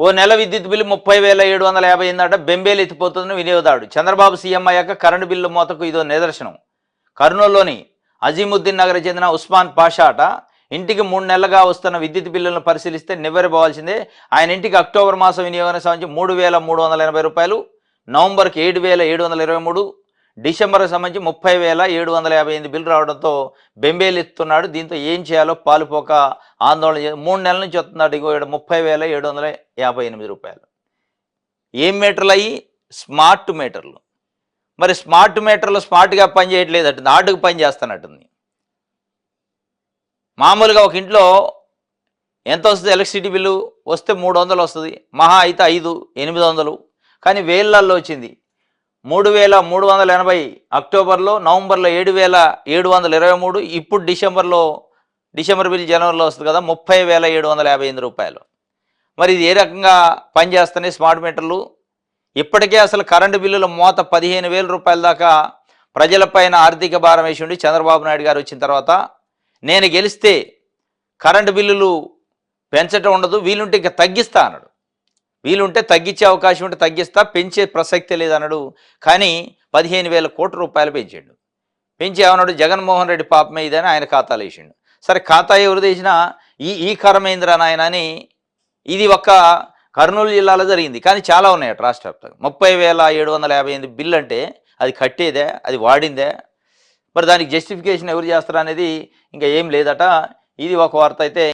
ఓ నెల విద్యుత్ బిల్లు 30,750 అయిందట. బెంబేలు ఎత్తిపోతుందని వినియోగదారుడు. చంద్రబాబు సీఎం అయ్యాక కరెంటు బిల్లు మోతకు ఇదో నిదర్శనం. కర్నూలులోని అజీముద్దీన్ నగర్ చెందిన ఉస్మాన్ పాషా అట. ఇంటికి 3 నెలలుగా వస్తున్న విద్యుత్ బిల్లులను పరిశీలిస్తే నివ్వెరపోవాల్సిందే. ఆయన ఇంటికి అక్టోబర్ మాసం వినియోగానికి సంబంధించి 3,380 రూపాయలు, నవంబర్కి 7,723, డిసెంబర్కి సంబంధించి 30,758 బిల్లు రావడంతో బెంబేలెత్తుతున్నాడు. దీంతో ఏం చేయాలో పాలుపోక ఆందోళన 3 నెలల నుంచి వస్తున్నాడు. ఇంకో 30,758 రూపాయలు. ఏం మీటర్లు అయ్యి? స్మార్ట్ మీటర్లు. మరి స్మార్ట్ మీటర్లు స్మార్ట్గా పనిచేయట్లేదట, నాటుకు పని చేస్తున్నట్టుంది. మామూలుగా ఒక ఇంట్లో ఎంత వస్తుంది? ఎలక్ట్రిసిటీ బిల్లు వస్తే 300 వస్తుంది, మహా అయితే 800. కానీ వేలల్లో వచ్చింది. 3,380 అక్టోబర్లో, నవంబర్లో 7,723, ఇప్పుడు డిసెంబర్ బిల్ జనవరిలో వస్తుంది కదా, 30,758 రూపాయలు. మరి ఇది ఏ రకంగా పనిచేస్తున్నాయి స్మార్ట్ మీటర్లు? ఇప్పటికే అసలు కరెంటు బిల్లుల మోత 15,000 రూపాయల దాకా ప్రజలపైన ఆర్థిక భారం వేసి ఉండి చంద్రబాబు నాయుడు గారు వచ్చిన తర్వాత నేను గెలిస్తే కరెంటు బిల్లులు పెంచడం ఉండదు, వీలుంటే ఇంకా తగ్గిస్తా అన్నాడు. వీలుంటే తగ్గించే అవకాశం ఉంటే తగ్గిస్తా, పెంచే ప్రసక్తే లేదన్నాడు. కానీ 15,000 కోట్ల రూపాయలు పెంచాడు. పెంచి ఏమన్నాడు? జగన్మోహన్ రెడ్డి పాపమే ఇదని ఆయన ఖాతాలో వేసిండు. సరే, ఖాతా ఎవరు తీసినా ఈ కరమేంద్ర నాయన అని ఇది ఒక్క కర్నూలు జిల్లాలో జరిగింది. కానీ చాలా ఉన్నాయట రాష్ట్ర వ్యాప్తంగా. 30,758 బిల్లు అంటే అది కట్టేదే, అది వాడిందే. మరి దానికి జస్టిఫికేషన్ ఎవరు చేస్తారు అనేది ఇంకా ఏం లేదట. ఇది ఒక వార్త అయితే.